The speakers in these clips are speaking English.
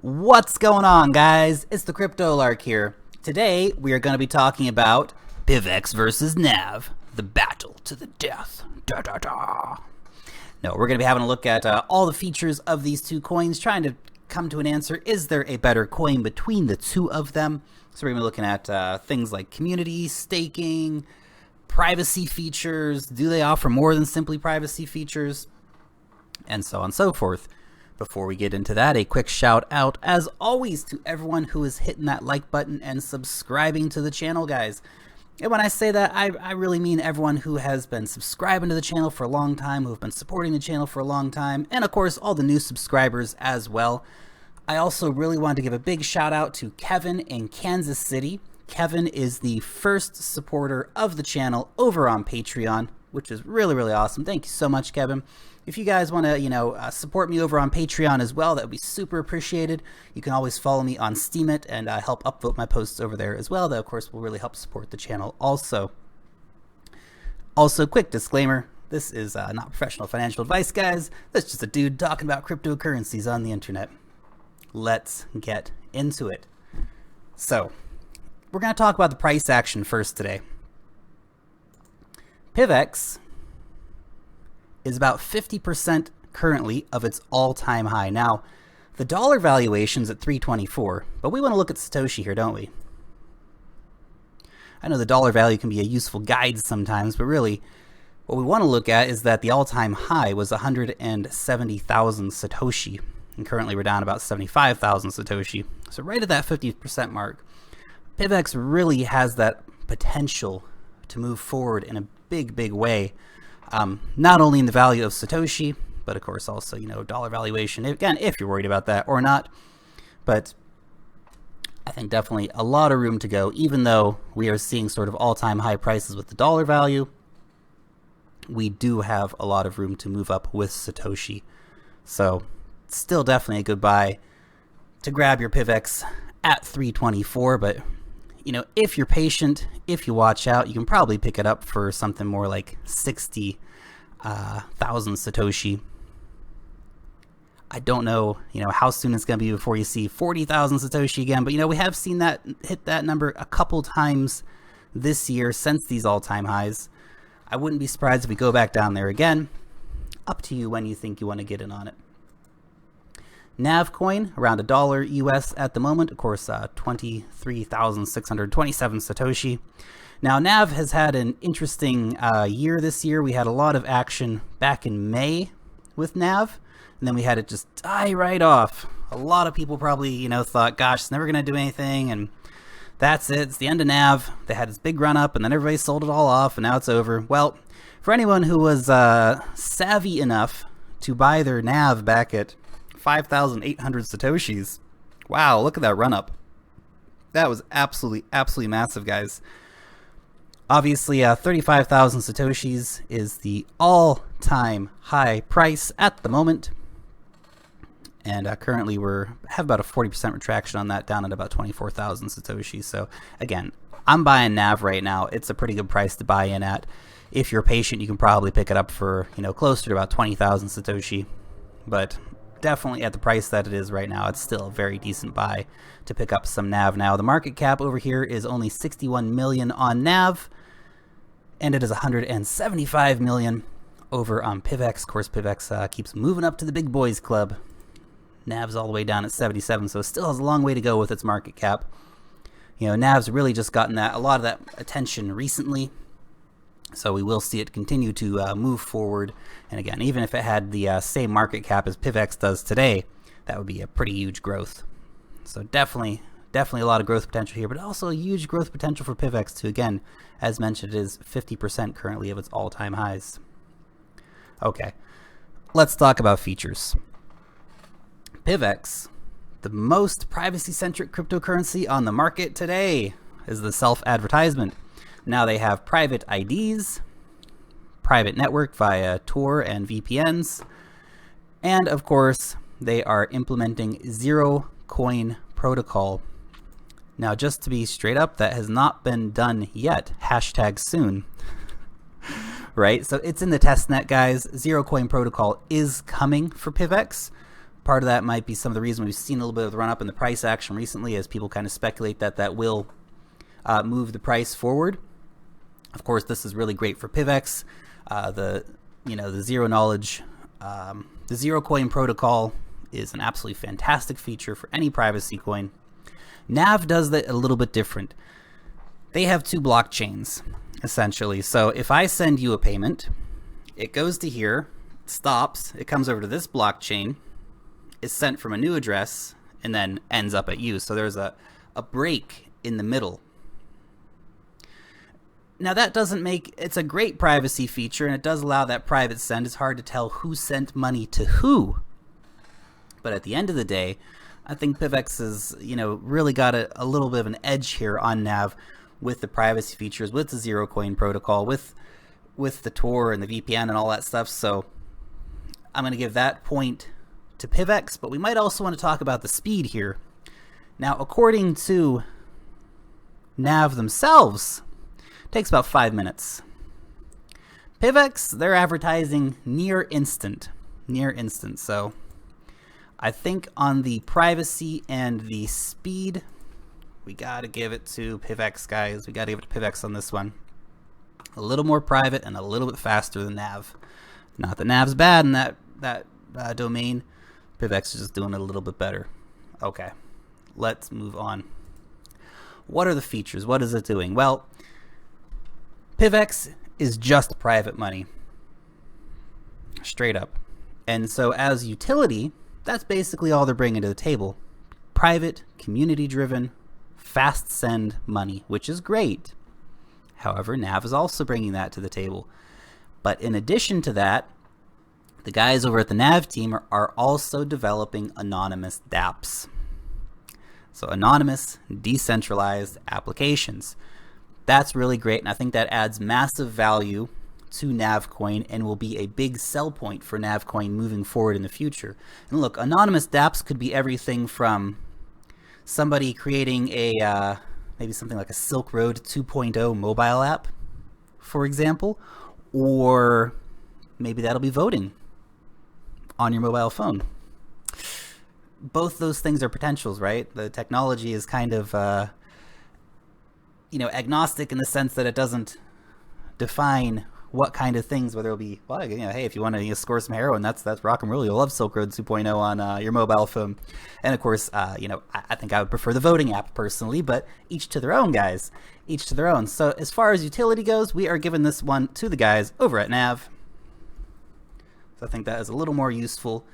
What's going on, guys? It's the Crypto Lark here. Today we are going to be talking about PIVX versus NAV, the battle to the death. No, we're going to be having a look at all the features of these two coins, trying to come to an answer. Is there a better coin between the two of them? So we're going to be looking at things like community, staking, privacy features. Do they offer more than simply privacy features? And so on and so forth. Before we get into that, a quick shout out, as always, to everyone who is hitting that like button and subscribing to the channel, guys. And when I say that, I really mean everyone who has been subscribing to the channel for a long time, who have been supporting the channel for a long time, and of course, all the new subscribers as well. I also really wanted to give a big shout out to Kevin in Kansas City. Kevin is the first supporter of the channel over on Patreon, which is really, really awesome. Thank you so much, Kevin. If you guys want to, support me over on Patreon as well, that would be super appreciated. You can always follow me on Steemit and help upvote my posts over there as well. That, of course, will really help support the channel also. Also, quick disclaimer, this is not professional financial advice, guys. That's just a dude talking about cryptocurrencies on the internet. Let's get into it. So, we're going to talk about the price action first today. PIVX is about 50% currently of its all-time high. Now, the dollar valuation's at 324, but we want to look at Satoshi here, don't we? I know the dollar value can be a useful guide sometimes, but really, what we want to look at is that the all-time high was 170,000 Satoshi, and currently we're down about 75,000 Satoshi. So right at that 50% mark, PIVX really has that potential to move forward in a big, big way. Not only in the value of Satoshi, but of course also, dollar valuation. Again, if you're worried about that or not. But I think definitely a lot of room to go, even though we are seeing sort of all-time high prices with the dollar value. We do have a lot of room to move up with Satoshi. So still definitely a good buy to grab your PIVX at 324. But, if you're patient, if you watch out, you can probably pick it up for something more like 60,000 Satoshi. I don't know, how soon it's going to be before you see 40,000 Satoshi again, but we have seen that hit that number a couple times this year since these all-time highs. I wouldn't be surprised if we go back down there again. Up to you when you think you want to get in on it. NAV coin around $1 US at the moment, of course, 23,627 Satoshi. Now, NAV has had an interesting year this year. We had a lot of action back in May with NAV, and then we had it just die right off. A lot of people probably, thought, gosh, it's never going to do anything, and that's it. It's the end of NAV. They had this big run up, and then everybody sold it all off, and now it's over. Well, for anyone who was savvy enough to buy their NAV back at 5,800 Satoshis, wow, look at that run up. That was absolutely, absolutely massive, guys. Obviously, 35,000 Satoshis is the all-time high price at the moment. And currently we have about a 40% retraction on that, down at about 24,000 Satoshis. So again, I'm buying NAV right now. It's a pretty good price to buy in at. If you're patient, you can probably pick it up for, closer to about 20,000 Satoshi. But definitely at the price that it is right now, it's still a very decent buy to pick up some NAV. Now, the market cap over here is only 61 million on NAV, and it is 175 million over on PIVX. Of course, PIVX keeps moving up to the big boys club. NAV's all the way down at 77, so it still has a long way to go with its market cap. NAV's really just gotten a lot of that attention recently. So we will see it continue to move forward. And again, even if it had the same market cap as PIVX does today, that would be a pretty huge growth. So definitely a lot of growth potential here, but also a huge growth potential for PIVX too. Again, as mentioned, it is 50% currently of its all-time highs. Okay, let's talk about features. PIVX, the most privacy-centric cryptocurrency on the market today, is the self-advertisement. Now they have private IDs, private network via Tor and VPNs, and of course, they are implementing zero coin protocol. Now, just to be straight up, that has not been done yet. Hashtag soon. Right? So it's in the testnet, guys. Zero coin protocol is coming for PIVX, Part of that might be some of the reason we've seen a little bit of the run up in the price action recently, as people kind of speculate that that will move the price forward. Of course, this is really great for PIVX. The zero knowledge, the zero coin protocol is an absolutely fantastic feature for any privacy coin. NAV does that a little bit different. They have two blockchains, essentially. So if I send you a payment, it goes to here, stops, it comes over to this blockchain, is sent from a new address, and then ends up at you. So there's a break in the middle. Now that doesn't make, it's a great privacy feature, and it does allow that private send. It's hard to tell who sent money to who. But at the end of the day, I think PIVX has, really got a little bit of an edge here on NAV with the privacy features, with the zero coin protocol, with the Tor and the VPN and all that stuff. So I'm going to give that point to PIVX, but we might also want to talk about the speed here. Now, according to NAV themselves, it takes about 5 minutes. PIVX, they're advertising near instant. So I think on the privacy and the speed, we got to give it to PIVX, guys. We got to give it to PIVX on this one. A little more private and a little bit faster than NAV. Not that NAV's bad in that domain. PIVX is just doing it a little bit better. Okay, let's move on. What are the features? What is it doing? Well, PIVX is just private money. Straight up. And so as utility, that's basically all they're bringing to the table. Private, community-driven, fast send money, which is great. However, NAV is also bringing that to the table. But in addition to that, the guys over at the NAV team are also developing anonymous dApps. So anonymous, decentralized applications. That's really great, and I think that adds massive value to Navcoin and will be a big sell point for Navcoin moving forward in the future. And look, anonymous dApps could be everything from somebody creating a maybe something like a Silk Road 2.0 mobile app, for example, or maybe that'll be voting on your mobile phone. Both those things are potentials, right? The technology is kind of agnostic in the sense that it doesn't define what kind of things, whether it'll be, hey, if you want to score some heroin, that's rock and roll. You'll love Silk Road 2.0 on your mobile phone. And of course, I think I would prefer the voting app personally, but each to their own, guys. Each to their own. So as far as utility goes, we are giving this one to the guys over at NAV. So I think that is a little more useful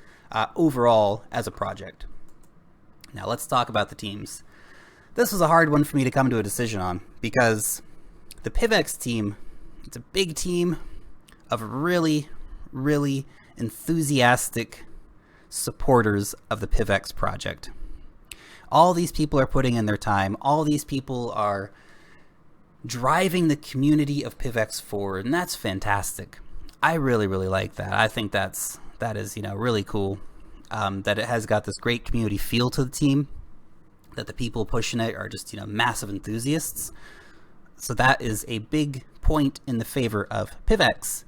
overall as a project. Now let's talk about the teams. This was a hard one for me to come to a decision on because the PIVX team, it's a big team of really, really enthusiastic supporters of the PIVX project. All these people are putting in their time. All these people are driving the community of PIVX forward, and that's fantastic. I really, really like that. I think that is really cool. That it has got this great community feel to the team, that the people pushing it are just massive enthusiasts. So that is a big point in the favor of PIVX.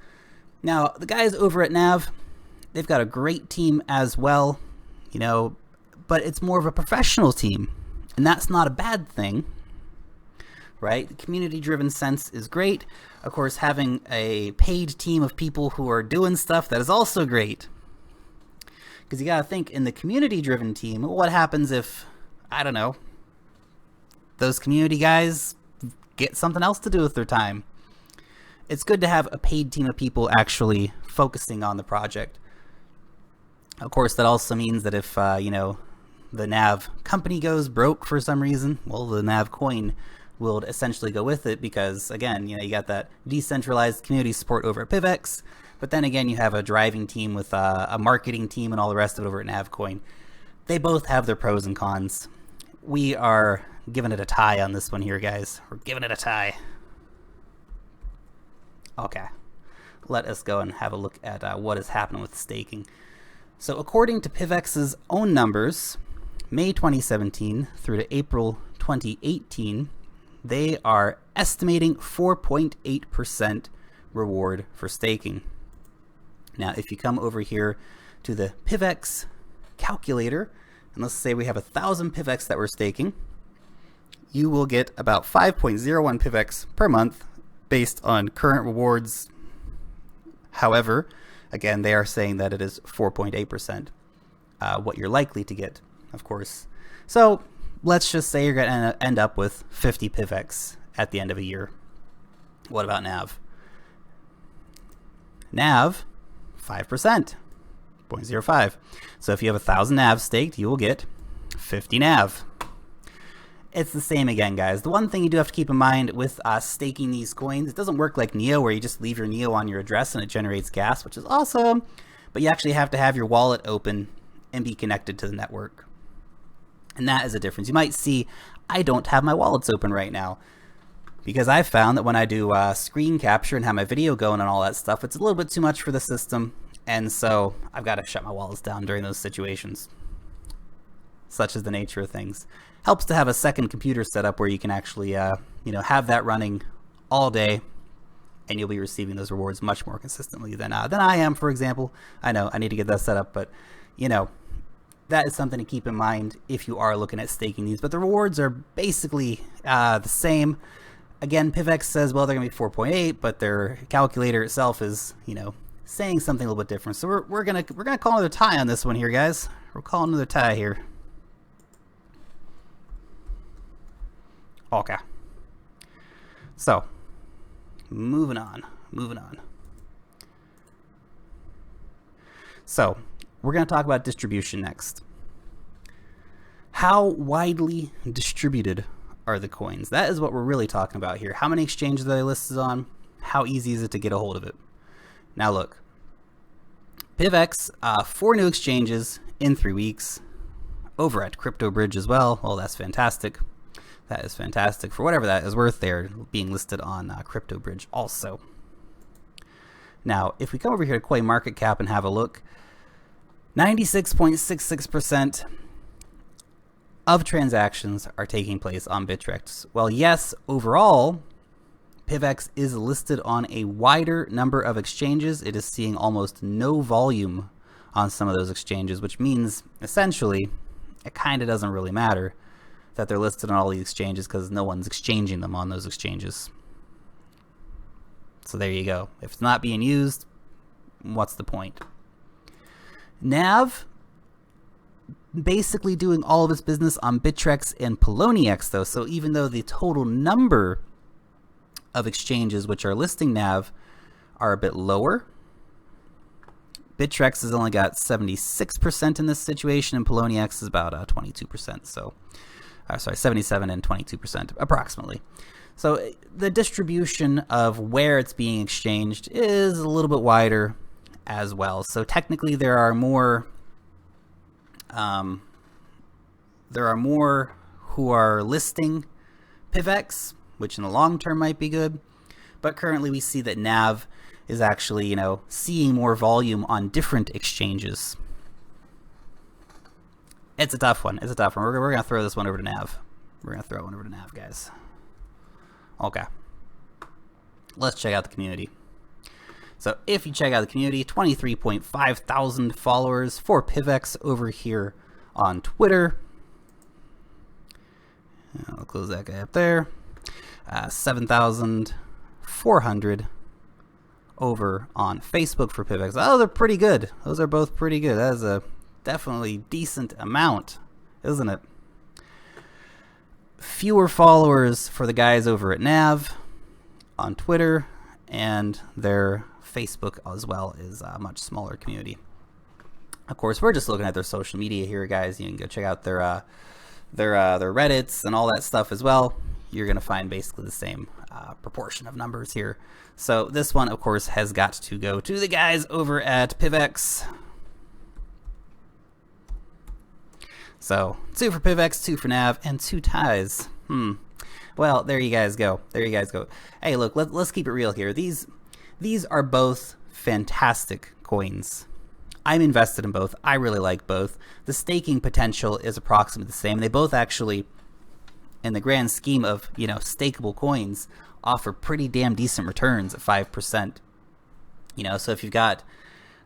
Now the guys over at NAV, they've got a great team as well, but it's more of a professional team, and that's not a bad thing, right? The community-driven sense is great. Of course, having a paid team of people who are doing stuff, that is also great. Because you gotta think, in the community-driven team, what happens if, I don't know, those community guys get something else to do with their time? It's good to have a paid team of people actually focusing on the project. Of course, that also means that if, the NAV company goes broke for some reason, well, the NAV coin will essentially go with it because, again, you got that decentralized community support over at PIVX. But then again, you have a driving team with a marketing team and all the rest of it over at Navcoin. They both have their pros and cons. We are giving it a tie on this one here, guys. We're giving it a tie. Okay, let us go and have a look at what is happening with staking. So according to PIVX's own numbers, May 2017 through to April 2018, they are estimating 4.8% reward for staking. Now, if you come over here to the PIVX calculator, and let's say we have 1,000 PIVX that we're staking, you will get about 5.01 PIVX per month based on current rewards. However, again, they are saying that it is 4.8% what you're likely to get, of course. So let's just say you're going to end up with 50 PIVX at the end of a year. What about NAV? NAV, 5%, 0.05. So if you have 1,000 NAV staked, you will get 50 NAV. It's the same again, guys. The one thing you do have to keep in mind with staking these coins, it doesn't work like NEO, where you just leave your NEO on your address and it generates gas, which is awesome. But you actually have to have your wallet open and be connected to the network. And that is a difference. You might see, I don't have my wallets open right now, because I found that when I do screen capture and have my video going and all that stuff, it's a little bit too much for the system. And so I've got to shut my wallets down during those situations. Such is the nature of things. Helps to have a second computer set up where you can actually, have that running all day, and you'll be receiving those rewards much more consistently than I am, for example. I know I need to get that set up, but that is something to keep in mind if you are looking at staking these. But the rewards are basically the same. Again, PIVX says, well, they're going to be 4.8, but their calculator itself is, saying something a little bit different. So we're gonna call another tie on this one here, guys. We're calling another tie here. Okay. So, moving on. So, we're going to talk about distribution next. How widely distributed are the coins? That is what we're really talking about here. How many exchanges are they listed on? How easy is it to get a hold of it? Now look, PIVX, 4 new exchanges in 3 weeks. Over at CryptoBridge as well. Well, that's fantastic. That is fantastic. For whatever that is worth, they're being listed on CryptoBridge also. Now, if we come over here to CoinMarketCap and have a look, 96.66% of transactions are taking place on Bittrex. Well, yes, overall, PIVX is listed on a wider number of exchanges. It is seeing almost no volume on some of those exchanges, which means essentially it kind of doesn't really matter that they're listed on all these exchanges, because no one's exchanging them on those exchanges. So there you go. If it's not being used, what's the point? NAV, basically doing all of its business on Bittrex and Poloniex, though. So even though the total number of exchanges which are listing NAV are a bit lower, Bittrex has only got 76% in this situation, and Poloniex is about 22%. So 77 and 22% approximately. So the distribution of where it's being exchanged is a little bit wider as well. So technically there are more who are listing PIVX, which in the long term might be good. But currently we see that NAV is actually, seeing more volume on different exchanges. It's a tough one. We're going to throw this one over to NAV. We're going to throw one over to NAV, guys. Okay. Let's check out the community. So if you check out the community, 23.5 thousand followers for PIVX over here on Twitter. I'll close that guy up there. 7,400 over on Facebook for PIVX. Oh, they're pretty good. Those are both pretty good. That is a definitely decent amount, isn't it? Fewer followers for the guys over at NAV on Twitter, and their Facebook as well is a much smaller community. Of course, we're just looking at their social media here, guys. You can go check out their Reddits and all that stuff as well. You're going to find basically the same proportion of numbers here. So this one, of course, has got to go to the guys over at PIVX. So 2 for PIVX, 2 for NAV, and 2 ties. Well, there you guys go. Hey, look, let's keep it real here. These are both fantastic coins. I'm invested in both. I really like both. The staking potential is approximately the same. They both actually, in the grand scheme of, stakeable coins, offer pretty damn decent returns at 5%. So if you've got,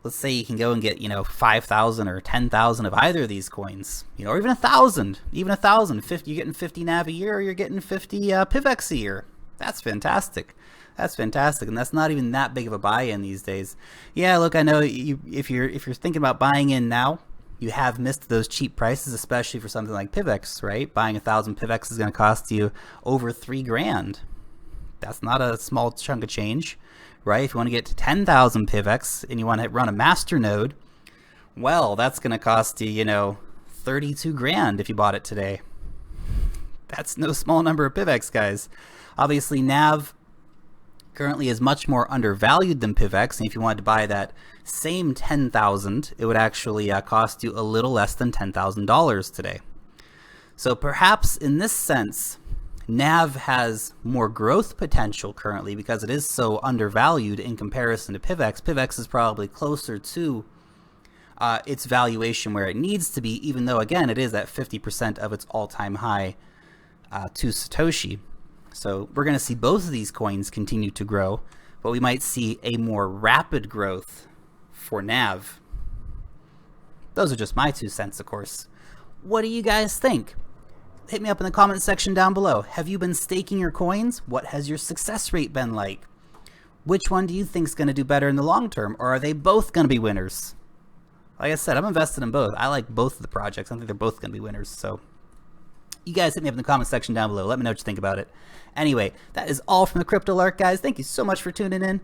let's say you can go and get, you know, 5,000 or 10,000 of either of these coins, you know, or even 1,000, even 1,000. You're getting 50 NAV a year, or you're getting 50 PIVX a year. That's fantastic. That's fantastic, and that's not even that big of a buy-in these days. Yeah, look, I know if you're thinking about buying in now, you have missed those cheap prices, especially for something like PIVX, right? Buying 1,000 PIVX is going to cost you over $3,000. That's not a small chunk of change, right? If you want to get to 10,000 PIVX and you want to run a master node, well, that's going to cost you, you know, $32,000 if you bought it today. That's no small number of PIVX, guys. Obviously, NAV currently is much more undervalued than PIVX, and if you wanted to buy that same 10,000, it would actually cost you a little less than $10,000 today. So perhaps in this sense, NAV has more growth potential currently because it is so undervalued in comparison to PIVX. PIVX is probably closer to its valuation where it needs to be, even though, again, it is at 50% of its all-time high to Satoshi. So we're going to see both of these coins continue to grow, but we might see a more rapid growth for NAV. Those are just my 2 cents, of course. What do you guys think? Hit me up in the comment section down below. Have you been staking your coins? What has your success rate been like? Which one do you think is going to do better in the long term, or are they both going to be winners? Like I said, I'm invested in both. I like both of the projects. I think they're both going to be winners, so you guys hit me up in the comment section down below. Let me know what you think about it. Anyway, that is all from the Crypto Lark, guys. Thank you so much for tuning in.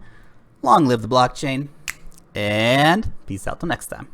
Long live the blockchain, and peace out till next time.